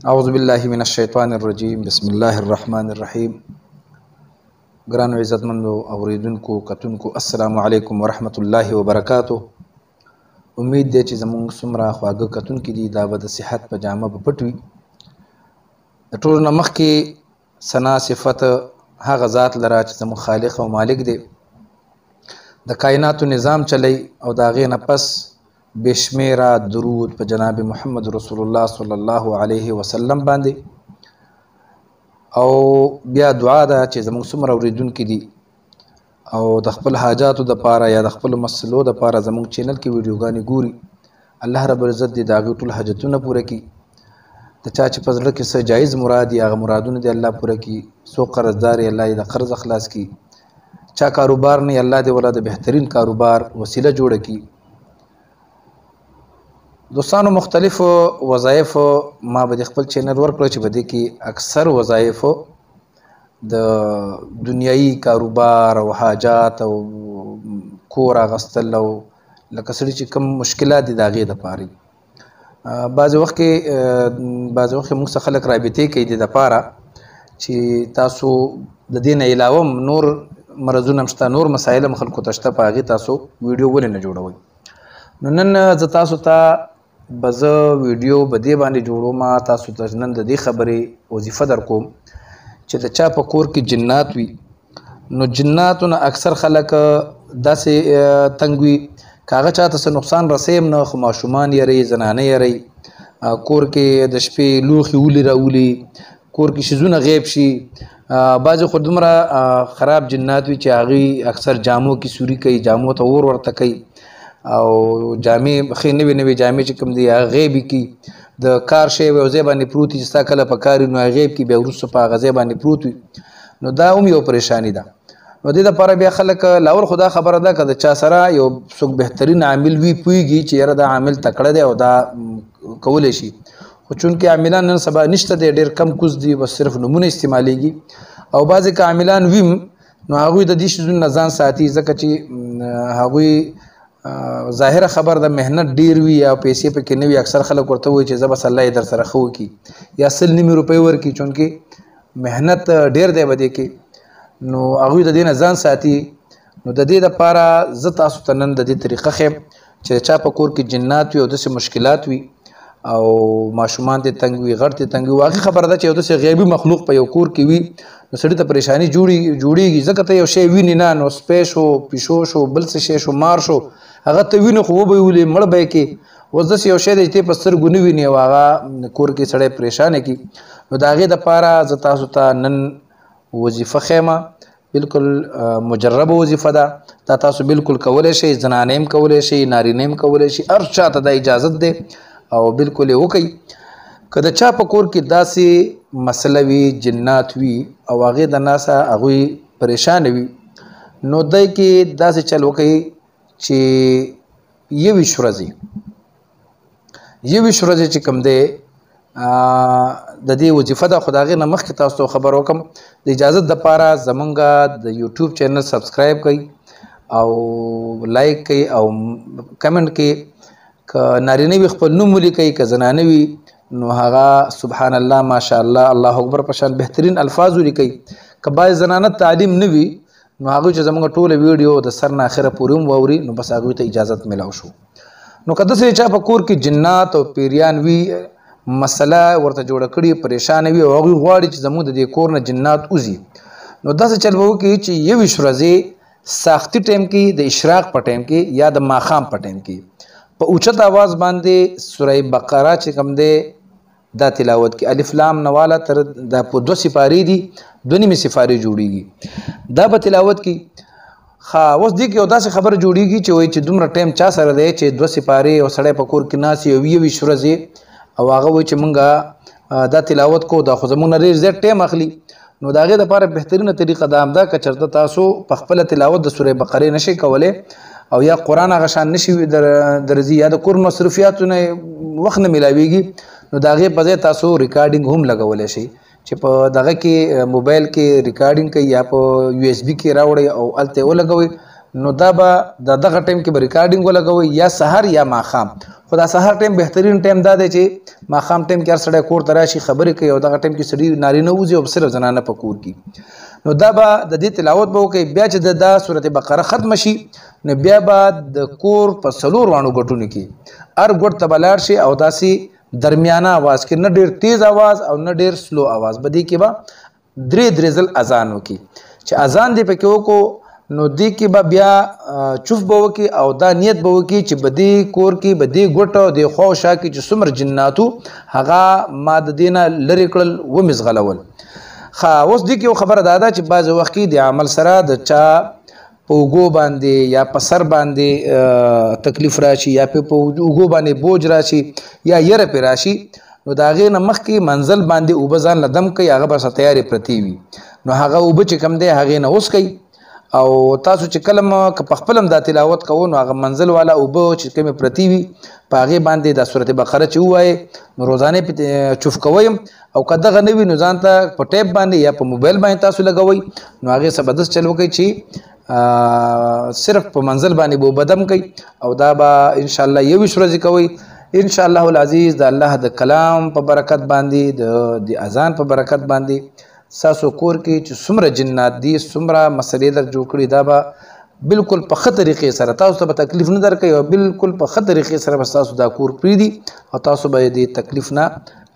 اعوذ بالله من الشیطان الرجیم بسم الله الرحمن الرحیم. ګرانو عزتمندو اوریدونکو کتونکو السلام علیکم ورحمت الله وبرکاتو. امید دی چې زموږ څومره خواږه کتونکي دي دا به د صحت په جامه به پټ وي. د ټولو نه مخکې ثنا صفت هغه ذات لره چې زموږ خالق او مالک دی، د کائناتو نظام چلی او د هغې نه پس بشمیره درود په جناب محمد رسول الله صلی الله علیه وسلم باندې، او بیا دعا ده چې زموږ څومره اوریدونکي دي او د خپل حاجاتو دپاره یا د خپلو مسلو دپاره زموږ چینل کې ویډیوګانې ګوري، الله رب العزت دې د هغوی ټول حاجتونه پوره کړي. د چا چې په زړه کې څه جایز مراد دي هغه مرادونه دې الله پوره کړي. څوک قرضدار یې الله یې د قرض خلاص کړي. چا کاروبار نه الله دې ولا د بهترین کاروبار وسیله جوړه کړي. دوستانو مختلفو وظایف ما به د خپل چینل ورکړو چې په دې کې اکثر وظایف د دنیایي کاروبار او حاجات او کور اخیستل او لکه سړي چې کوم مشکلات دي د هغې دپاره بعضې وخت کې موږ څخه خلک رابطې کوي د دپاره چې تاسو د دې نه علاوه نور مرضونه هم شته، نور مسایل هم خلکو ته شته، په هغې تاسو ویډیو ولې نه جوړوئ. نو نن زه تاسو ته به زه ویډیو په دې باندې جوړوم، تاسو ته نن د دې خبرې وظیفه در کوم چې د چا په کور کې جنات وي نو جناتو نه اکثر خلک داسې تنګ وي که هغه چاته څه نقصان رسیم نه، خو ماشومان یری، زنانه یری، کور کې د شپې لوښي ولې راولي، کور کې شیزونه غیب شي. بعضې خو دومره خراب جنات وي چې هغوی اکثر جامو کې سوري کوي، جامو ته اور ورته کوي او جامې ښې نوې نوې جامې چې کوم دي هغه غیبې کي. د کار شی یو ځای باندې پروت وي چې ستا کله په کار وي نو هغه غیب کي، بیا وروسته په هغه ځای باندې پروت وي. نو دا هم یو پریشاني ده. نو دې دپاره بیا خلک لاول خو دا خبره ده که د چا سره یو څوک بهترین عامل وي پوهېږي چې یاره دا عامل تکړه دی او دا کولی شي، خو چونکې عاملان نن سبا نشته دی، ډېر کم کوز دي، بس صرف نومونه استعمالیږي. او بعضې که عاملان ویم نو هغوی د دې شیزونو نه ځان ساتي ځکه چې هغوی ظاهره خبر د مهنت ډیر وي یا پیسې پکې نه وي. اکثر خلک ورته وایي چې زه بس الله یې در سره ښه وکړي یا 100 روپۍ ورکړي، چونکې مهنت ډیر دی په دې کې. نو هغوی د دې نه ځان ساتي. نو د دې دپاره زه تاسو ته نن د دې طریقه ښیم چې چا په کور کې جنات وي او داسې مشکلات وي او ماشومان دې تنګ وي، غټ دې تنګ وي. واقعي خبره ده چې یو داسې غیبي مخلوق په یو کور کې وي نو سړي ته پریشاني جوړېږي ځکه ته یو شی وینې نه، نو سپی شو، پیشو شو، بل څه شی شو، مار شو، هغه ته وینې خو وبه یې ولې مړ به یې کې. اوس داسې یو شی دی چې ته په سترګو نه وینې او هغه کور کې سړی پریشانه کړي. نو د هغې دپاره زه تاسو ته نن وظیفه ښیم، بلکل مجربه وظیفه ده. دا تاسو بلکل کولی شئ، زنانې هم کولی شئ، نارینه هم کولی شي، هر چا ته دا اجازت دی او بلکل یې وکئ. که د چا په کور کې داسې مسله وي، جنات وي او هغې د ناسه هغوی پریشانه وي نو دی کې داسې چل وکئ چې 21 ورځې چې کوم دی د دې وظیفه ده. خو د هغې نه مخکې تاسو ته خبر وکړم د اجازت دپاره زمونږ د یوټیوب چینل سبسکرایب کړئ او لایک کړئ او کمنټ کړئ. که نارینه وي خپل نوم ولیکئ، که زنانه وي نو هغه سبحان الله، ماشاء الله، الله اکبر په شان بهترین الفاظ ولیکئ. که باید زنانه تعلیم نه وي نو هغوی چې زموږ ټوله ویډیو د سر نه اخره پورې هم واوري نو بس هغوی ته اجازت میلاو شو. نو که داسې چا په کور کې جنات او پیریان وي، مسله ورته جوړه کړي، پریشانه وي او هغوی غواړي چې زموږ د دې کور نه جنات وځي نو داسې چل به وکړي چې 21 ورځې ساختي ټایم کې، د اشراق په ټایم کې یا د ماښام په ټایم کې په اوچت آواز باندې سوره بقره چې کوم دی دا تلاوت کې. الف لام نواله تر دا په 2 سپارې دي، 2 نیمې سپارې جوړیږي، دا به تلاوت کې. اوس دې کې یو داسې خبره جوړیږي چې وایي چې دومره ټایم چا سره دی چې 2 سپارې او سړی په کور کې ناست یو 21 ورځې او هغه وایي چې مونږ دا تلاوت کو، دا خو زموږ نه ډېر زیات ټایم اخلي. نو د هغې دپاره بهترینه طریقه دا هم ده که چېرته تاسو په خپله تلاوت د سورې بقرې نشئ کولی او یا قرآن هغه شان نشي درځي یا د کور مصروفیاتو نه وخت نه میلاویږي نو د هغې په ځای تاسو ریکارډینګ هم لګولی شئ چې په دغه کې موبایل کې ریکارډینګ کوي یا په USB کې راوړئ او هلته یې ولګوئ نو دا به دغه ټایم کې به ریکارډینګ ولګوئ یا سحر یا ماښام. خو دا سحر ټایم بهترین ټایم دا دی چې ماښام ټایم کې هر سړی کور ته راشي خبرې کوي او دغه ټایم کې سړي نارینه وځي او صرف زنانه په کور کې. نو دا به د دې تلاوت به وکړئ. بیا چې دا سورت بقره ختم شي نو بیا به د کور په 4 وانو ګټونو کې هر ګټ ته به لاړ شي او داسې درمیانه आवाज کې، نه ډېر تیز आवाज او نه ډېر سلو आवाज، به دې کې به 3 ځل اذان وکړي. چې اذان دې پکې وکړو نو دې کې به بیا چوف به وکړي او دا نیت به وکړي چې به دې کور کې به دې ګوټه د خوا شا کې چې څومره جناتو هغه ما د دې نه لرې کړل ومزغلول. اوس دې کې یو خبره دا ده چې بعضې وخت کې د عمل سره د چا په اوږو باندې یا په سر باندې تکلیف راشي یا په اوږو باندې بوج راشي یا یره پې راشي، نو د هغې نه مخکې منزل باندې اوبه ځان له دم کوي، هغه به تیارې پرتې وي. نو هغه اوبه چې کوم دی هغې نه وڅکئ او تاسو چې کله که په خپل هم دا تلاوت کوو نو هغه منزل والا اوبه چې کومې پرتې وي په هغې باندې دا سورت بقره چې ووایې نو روزانه پې چوف کوئ، او که دغه نه وي نو ځان ته په ټیپ باندې یا په موبایل باندې تاسو لګوئ. نو هغې څه به داسې چل وکړئ چې صرف په منزل باندې به اوبه دم کوئ او دا به انشاءالله 21 ورځې کوئ. انشاءالله العزیز د الله د کلام په برکت باندې د اذان په برکت باندې ساسو کور کې چې څومره جنات دي څومره مسلې در جوړ کړي دا به بالکل په ښه طریقې سره تاسو ته به تکلیف نه درکوي او بالکل په ښه طریقې سره به ستاسو دا کور پرېږدي او تاسو به د تکلیف نه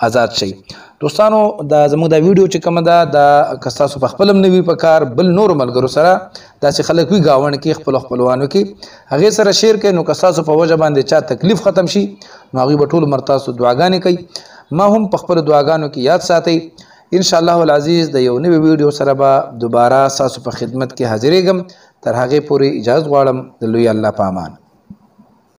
آزاد شئ. دوستانو دا زموږ دا ویډیو چې کومه ده دا که ستاسو په خپل هم نه وي په کار بل نورو ملګرو سره داسې خلک وي ګاونډ کې خپلو خپلوانو کې هغې سره شیر کوئ، نو که ستاسو په وجه باندې چا تکلیف ختم شي نو هغوی به ټول عمر تاسو دعاګانې کوي. ما هم په خپلو دعاګانو کې یاد ساتئ. انشاءالله العزیز د یو نوي ویډیو سره به دوباره ستاسو په خدمت کې حاضرېږم. تر هغې پورې اجازت غواړم. د لوی الله په امان.